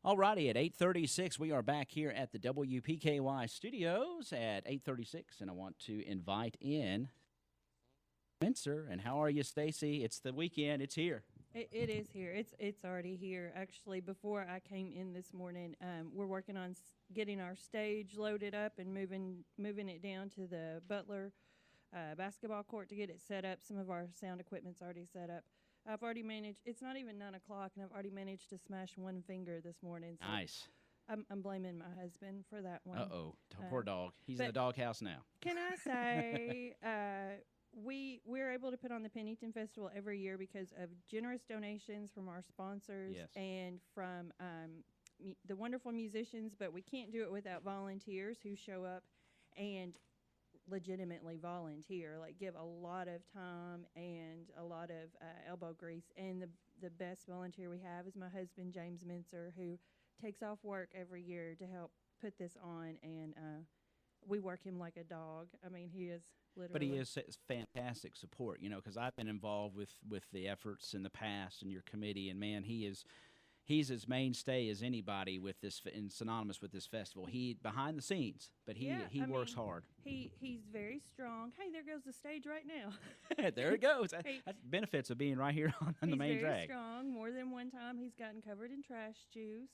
Alrighty, at 8:36, we are back here at the WPKY studios at 8:36, and I want to invite in Menser. And how are you, Stacey? It's the weekend. It's here. It is here. It's already here. Actually, before I came in this morning, we're working on getting our stage loaded up and moving it down to the Butler basketball court to get it set up. Some of our sound equipment's already set up. I've already managed. It's not even 9 o'clock, and I've already managed to smash one finger this morning. So Nice. I'm blaming my husband for that one. Uh-oh. Poor dog. He's in the doghouse now. Can I say we're able to put on the Pennington Festival every year because of generous donations from our sponsors and from the wonderful musicians, but we can't do it without volunteers who show up and legitimately volunteer, like give a lot of time and a lot of elbow grease. And the best volunteer we have is my husband, James Menser, who takes off work every year to help put this on, and we work him like a dog. I mean, he is literally. But he is fantastic support, because I've been involved with the efforts in the past and your committee, and man, he's as mainstay as anybody with this and synonymous with this festival. He behind the scenes, but he works hard. He's very strong. Hey, there goes the stage right now. There it goes. That's benefits of being right here on the main drag. He's very strong. More than one time, he's gotten covered in trash juice.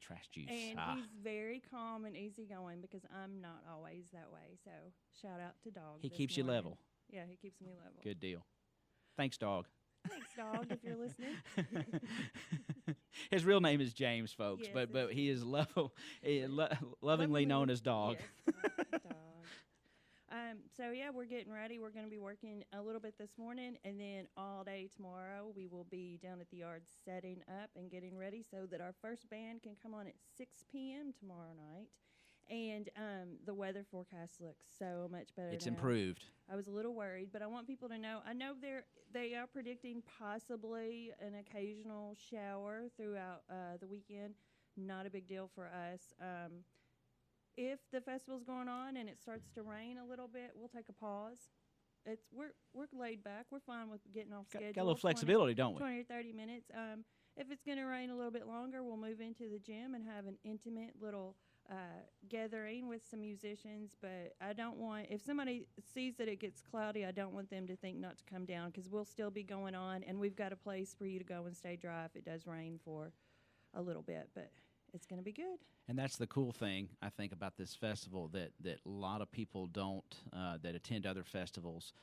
Trash juice. And he's very calm and easygoing because I'm not always that way. So shout out to Dog. He keeps you level. Yeah, he keeps me level. Good deal. Thanks, Dog. Thanks, Dog, if you're listening. His real name is James, folks, yes, but he is lovingly known as Dog. Yes, Dog. So, yeah, we're getting ready. We're going to be working a little bit this morning, and then all day tomorrow we will be down at the yard setting up and getting ready so that our first band can come on at 6 p.m. tomorrow night. And the weather forecast looks so much better. It's now. Improved. I was a little worried, but I want people to know. I know they are predicting possibly an occasional shower throughout the weekend. Not a big deal for us. If the festival's going on and it starts to rain a little bit, we'll take a pause. We're laid back. We're fine with getting off schedule. Got a little flexibility, don't we? 20 or 30 minutes. If it's going to rain a little bit longer, we'll move into the gym and have an intimate little gathering with some musicians. But I don't want, if somebody sees that it gets cloudy, I don't want them to think not to come down because we'll still be going on, and we've got a place for you to go and stay dry if it does rain for a little bit. But it's going to be good. And that's the cool thing, I think, about this festival that a lot of people don't, that attend other festivals.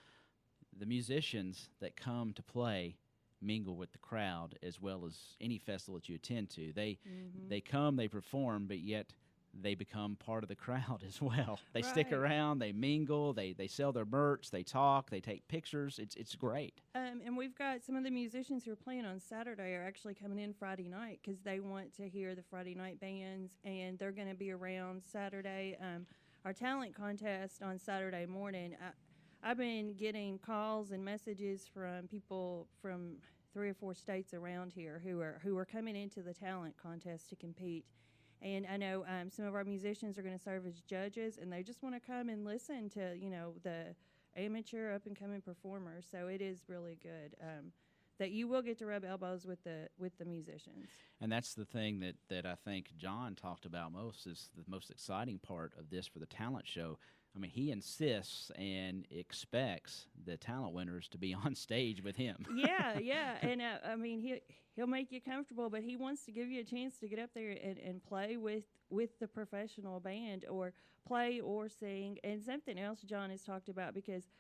The musicians that come to play mingle with the crowd as well as any festival that you attend to. They come, they perform, but yet they become part of the crowd as well. They stick around, they mingle, they sell their merch, they talk, they take pictures. It's great. And we've got some of the musicians who are playing on Saturday are actually coming in Friday night because they want to hear the Friday night bands, and they're going to be around Saturday. Our talent contest on Saturday morning, I've been getting calls and messages from people from 3 or 4 states around here who are coming into the talent contest to compete. And I know some of our musicians are going to serve as judges, and they just want to come and listen to, the amateur up-and-coming performers. So it is really good that you will get to rub elbows with the musicians. And that's the thing that I think John talked about most is the most exciting part of this for the talent show. I mean, he insists and expects the talent winners to be on stage with him. Yeah. And, I mean, he'll make you comfortable, but he wants to give you a chance to get up there and play with the professional band or play or sing. And something else John has talked about, because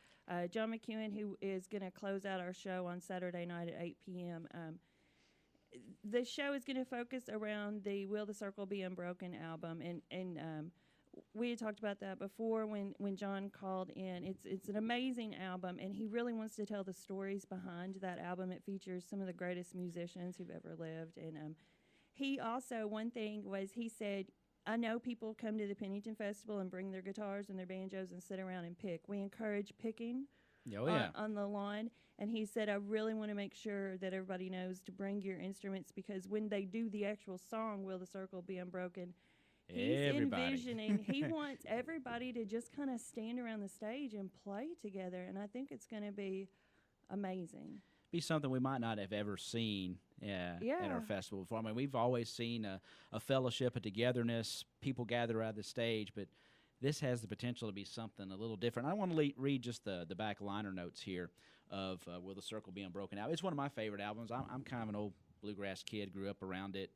John McEwen, who is going to close out our show on Saturday night at 8 p.m., the show is going to focus around the Will the Circle Be Unbroken album. And we had talked about that before when John called in. It's an amazing album, and he really wants to tell the stories behind that album. It features some of the greatest musicians who've ever lived. And he also, one thing was, he said, I know people come to the Pennington Festival and bring their guitars and their banjos and sit around and pick. We encourage picking on the lawn. And he said, I really want to make sure that everybody knows to bring your instruments, because when they do the actual song, Will the Circle Be Unbroken, he's envisioning, he wants everybody to just kind of stand around the stage and play together, and I think it's going to be amazing. Be something we might not have ever seen at our festival before. I mean, we've always seen a fellowship, a togetherness, people gather out of the stage, but this has the potential to be something a little different. I want to read just the back liner notes here of Will the Circle Be Unbroken Out. It's one of my favorite albums. I'm kind of an old bluegrass kid, grew up around it,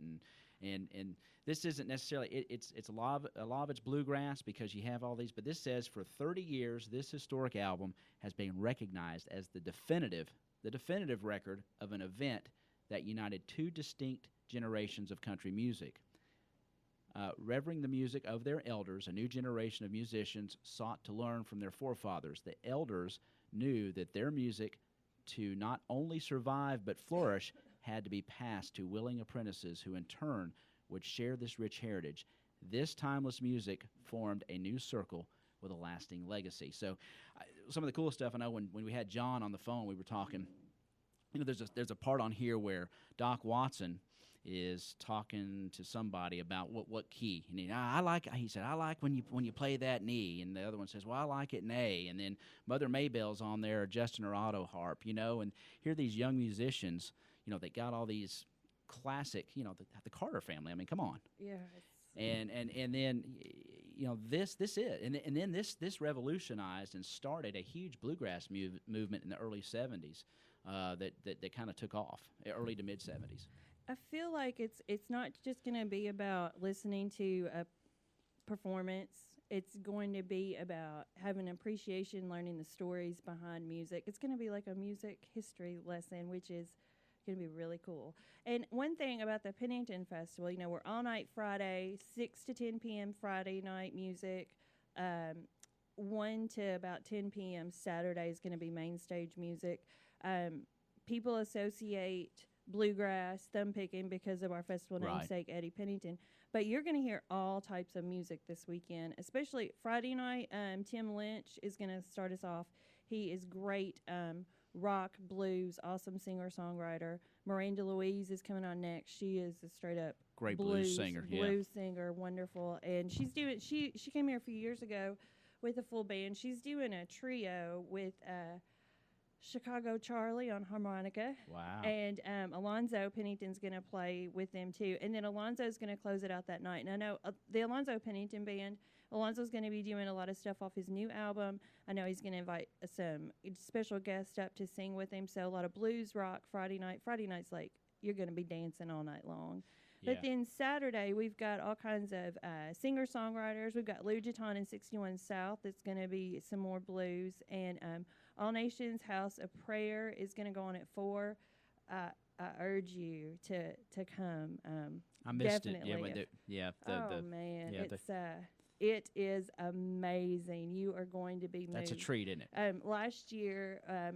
and this isn't necessarily it's a lot of it's bluegrass because you have all these, but this says for 30 years this historic album has been recognized as the definitive record of an event that united two distinct generations of country music. Revering the music of their elders, a new generation of musicians sought to learn from their forefathers. The elders knew that their music, to not only survive but flourish, had to be passed to willing apprentices who in turn would share this rich heritage. This timeless music formed a new circle with a lasting legacy. So some of the coolest stuff, I know when we had John on the phone, we were talking, there's a part on here where Doc Watson is talking to somebody about what key. And he said, I like when you play that in E. And the other one says, well, I like it in A. And then Mother Maybell's on there adjusting her auto harp, and here these young musicians, they got all these classic, the Carter family. I mean, come on. Yeah. And then, this it. And then this revolutionized and started a huge bluegrass movement in the early 70s that kind of took off, early to mid 70s. I feel like it's not just going to be about listening to a performance. It's going to be about having appreciation, learning the stories behind music. It's going to be like a music history lesson, which is going to be really cool. And one thing about the Pennington Festival, we're all night Friday, 6 to 10 p.m. Friday night music, 1 to about 10 p.m. Saturday is going to be main stage music. People associate bluegrass, thumb picking because of our festival namesake, Eddie Pennington. But you're going to hear all types of music this weekend, especially Friday night. Tim Lynch is going to start us off. He is great. Rock, blues, awesome singer-songwriter. Miranda Louise is coming on next. She is a straight-up great blues singer. Blues singer, wonderful. And she came here a few years ago with a full band. She's doing a trio with Chicago Charlie on harmonica. Wow. And Alonzo Pennington's going to play with them too. And then Alonzo's going to close it out that night. And I know the Alonzo Pennington band, Alonzo's going to be doing a lot of stuff off his new album. I know he's going to invite some special guests up to sing with him. So a lot of blues rock Friday night. Friday night's like you're going to be dancing all night long. Yeah. But then Saturday, we've got all kinds of singer-songwriters. We've got Lou Giton in 61 South. That's going to be some more blues. And All Nations House of Prayer is going to go on at 4. I urge you to come. I missed definitely. it. Man. It is amazing. You are going to be moved. That's a treat, isn't it? Last year, I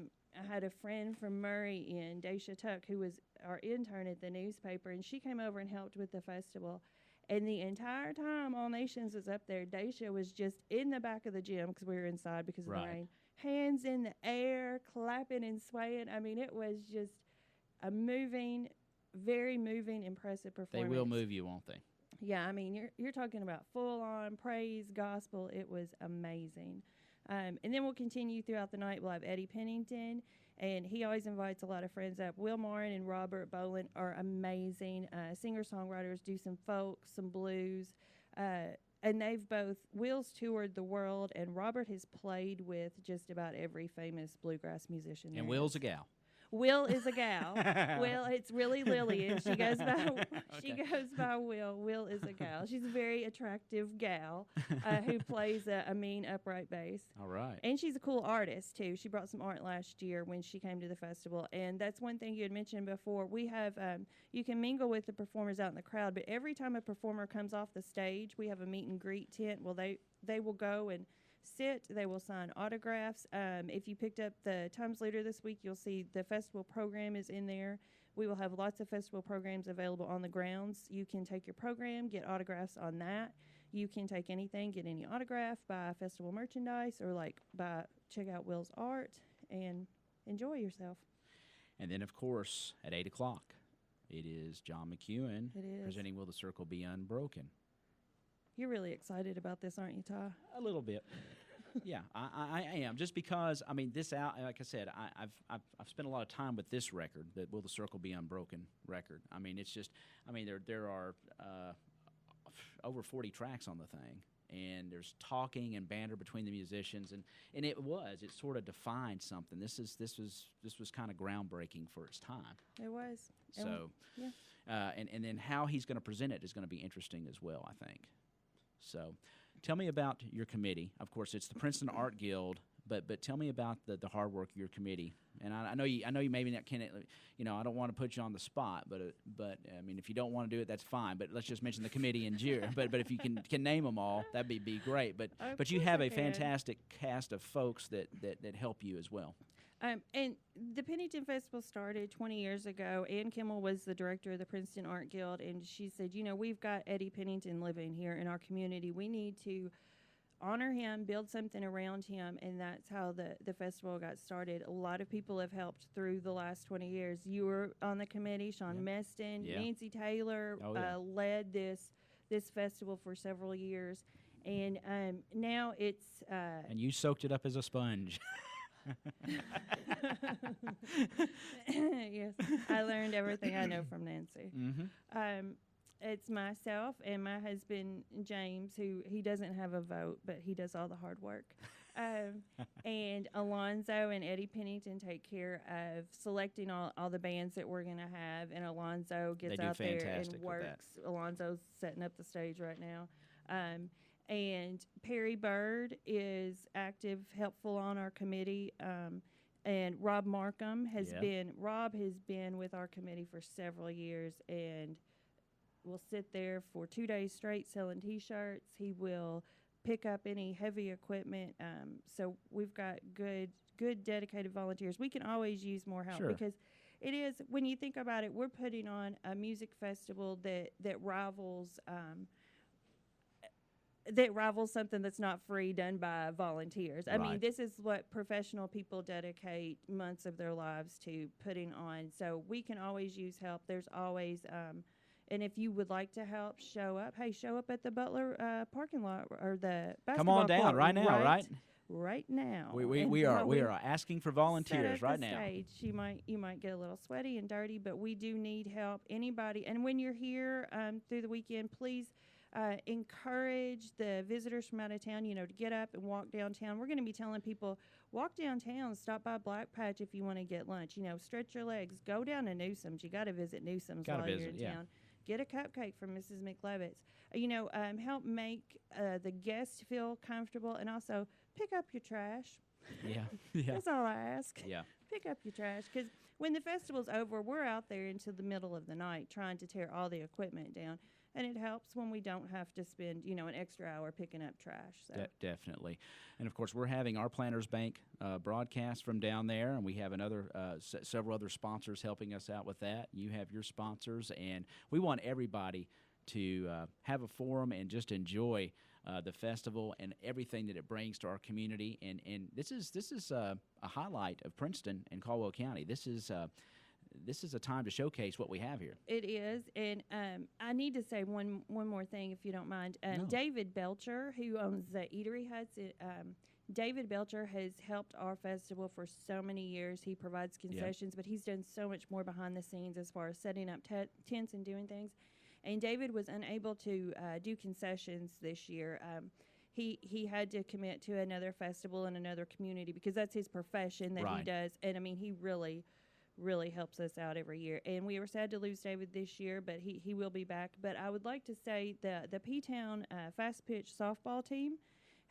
had a friend from Murray in, Daisha Tuck, who was our intern at the newspaper, and she came over and helped with the festival. And the entire time All Nations was up there, Daisha was just in the back of the gym because we were inside because of the rain, hands in the air, clapping and swaying. I mean, it was just a moving, very moving, impressive performance. They will move you, won't they? Yeah, I mean, you're talking about full-on praise, gospel. It was amazing. And then we'll continue throughout the night. We'll have Eddie Pennington, and he always invites a lot of friends up. Will Morin and Robert Boland are amazing singer-songwriters, do some folk, some blues. And Will's toured the world, and Robert has played with just about every famous bluegrass musician. And Will's a gal. Will is a gal. Will, it's really Lillian. She goes by Will. Will is a gal. She's a very attractive gal who plays a mean upright bass. All right. And she's a cool artist too. She brought some art last year when she came to the festival. And that's one thing you had mentioned before. We have you can mingle with the performers out in the crowd, but every time a performer comes off the stage, we have a meet and greet tent. Well, they will go and sit. They will sign autographs. If you picked up the Times Leader this week, you'll see the festival program is in there. We will have lots of festival programs available on the grounds. You can take your program, get autographs on that. You can take anything, get any autograph, buy festival merchandise, or check out Will's art and enjoy yourself. And then, of course, at 8 o'clock, it is John McEwen presenting Will the Circle Be Unbroken. You're really excited about this, aren't you, Ty? A little bit. Yeah, I am, just because I mean this out. Like I said, I've spent a lot of time with this record, the Will the Circle Be Unbroken record. I mean, it's just, I mean there are over 40 tracks on the thing, and there's talking and banter between the musicians, and it sort of defined something. This was kind of groundbreaking for its time. It was. So, yeah. And then how he's going to present it is going to be interesting as well, I think. So, tell me about your committee. Of course, it's the Princeton Art Guild, but tell me about the hard work of your committee. And I know you maybe not can, I don't want to put you on the spot, but I mean, if you don't want to do it, that's fine. But let's just mention the committee in general. But if you can name them all, that'd be great. But you have a fantastic cast of folks that help you as well. And the Pennington Festival started 20 years ago. Ann Kimmel was the director of the Princeton Art Guild, and she said, we've got Eddie Pennington living here in our community. We need to honor him, build something around him, and that's how the festival got started. A lot of people have helped through the last 20 years. You were on the committee, Sean Meston, Nancy Taylor led this festival for several years, and now it's... and you soaked it up as a sponge. Yes, I learned everything I know from Nancy. Mm-hmm. It's myself and my husband James, who he doesn't have a vote, but he does all the hard work. And Alonzo and Eddie Pennington take care of selecting all the bands that we're going to have, and Alonzo gets out there and works. Alonzo's setting up the stage right now. And Perry Bird is active, helpful on our committee. And Rob Markham has been with our committee for several years, and will sit there for 2 days straight selling T-shirts. He will pick up any heavy equipment. So we've got good dedicated volunteers. We can always use more help because it is, when you think about it, we're putting on a music festival that rivals something that's not free, done by volunteers. I mean, this is what professional people dedicate months of their lives to putting on. So we can always use help. There's always, and if you would like to help, show up. Hey, show up at the Butler parking lot or the basketball Come on down court right now, right? Right now. We are asking for volunteers right now. Stage. You might get a little sweaty and dirty, but we do need help. Anybody, and when you're here through the weekend, please. Encourage the visitors from out of town, to get up and walk downtown. We're going to be telling people, walk downtown, stop by Black Patch if you want to get lunch. Stretch your legs. Go down to Newsome's. You got to visit Newsome's while you're in town. Get a cupcake from Mrs. McLevitt's. Help make the guests feel comfortable, and also pick up your trash. Yeah. That's all I ask. Yeah. Pick up your trash, because when the festival's over, we're out there into the middle of the night trying to tear all the equipment down. And it helps when we don't have to spend, an extra hour picking up trash. So. Definitely. And, of course, we're having our Planters Bank broadcast from down there, and we have several other sponsors helping us out with that. You have your sponsors, and we want everybody to have a forum and just enjoy the festival and everything that it brings to our community. And this is a highlight of Princeton and Caldwell County. This is a time to showcase what we have here. It is, and I need to say one more thing, if you don't mind. No. David Belcher, who owns the Eatery Huts, David Belcher has helped our festival for so many years. He provides concessions, but he's done so much more behind the scenes as far as setting up tents and doing things. And David was unable to do concessions this year. He had to commit to another festival in another community because that's his profession that he does. And, I mean, he really helps us out every year. And we were sad to lose David this year, but he will be back. But I would like to say the P-Town fast pitch softball team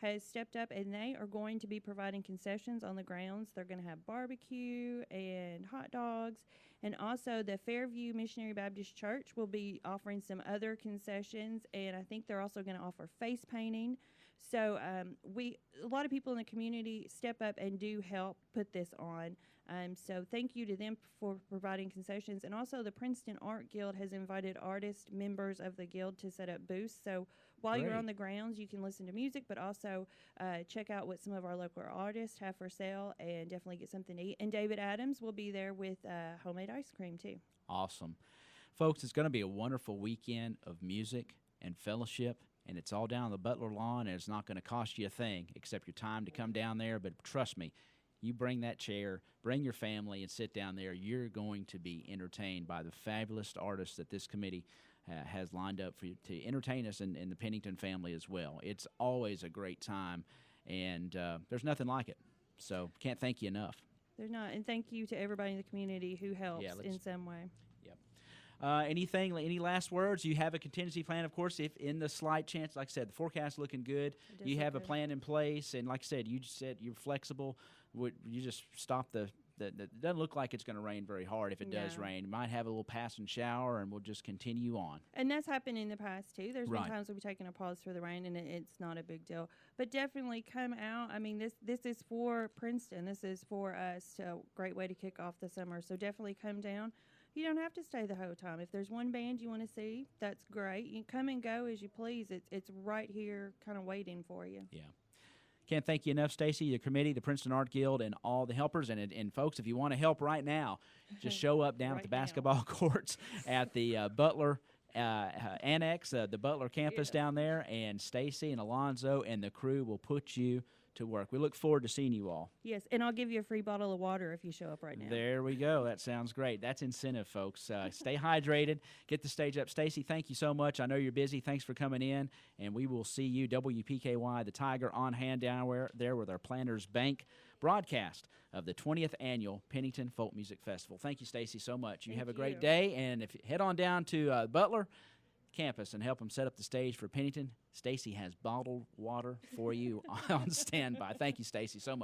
has stepped up, and they are going to be providing concessions on the grounds. They're going to have barbecue and hot dogs. And also the Fairview Missionary Baptist Church will be offering some other concessions, and I think they're also going to offer face painting. So a lot of people in the community step up and do help put this on. So thank you to them for providing concessions. And also the Princeton Art Guild has invited artist members of the guild to set up booths. So while you're on the grounds, you can listen to music, but also check out what some of our local artists have for sale and definitely get something to eat. And David Adams will be there with homemade ice cream, too. Awesome. Folks, it's going to be a wonderful weekend of music and fellowship and it's all down on the Butler lawn, and it's not going to cost you a thing except your time to come down there. But trust me, you bring that chair, bring your family, and sit down there. You're going to be entertained by the fabulous artists that this committee has lined up for you to entertain us and the Pennington family as well. It's always a great time, and there's nothing like it. So can't thank you enough. There's not, and thank you to everybody in the community who helps in some way. Any last words? You have a contingency plan, of course, if in the slight chance, like I said, the forecast looking good, you have a plan in place, and like I said, you just said you're flexible. You just stop it doesn't look like it's going to rain very hard. If it does rain, you might have a little passing shower, and we'll just continue on. And that's happened in the past, too. There's been times we've taken a pause for the rain, and it's not a big deal. But definitely come out. I mean, this is for Princeton. This is for us. So great way to kick off the summer. So definitely come down. You don't have to stay the whole time. If there's one band you want to see, that's great. You come and go as you please. It's right here kind of waiting for you. Yeah. Can't thank you enough, Stacey, the committee, the Princeton Art Guild, and all the helpers. And folks, if you want to help right now, just show up down at the basketball courts at the Butler Annex, the Butler campus down there, and Stacey and Alonzo and the crew will put you to work. We look forward to seeing you all. Yes, and I'll give you a free bottle of water if you show up right now. There we go. That sounds great. That's incentive, folks. Stay hydrated. Get the stage up. Stacey, thank you so much. I know you're busy. Thanks for coming in, and we will see you, WPKY, the Tiger, on hand down there with our Planters Bank broadcast of the 20th Annual Pennington Folk Music Festival. Thank you, Stacey, so much. You have a great day, and if you head on down to Butler campus and help them set up the stage for Pennington, Stacey has bottled water for you on standby. Thank you, Stacey, so much.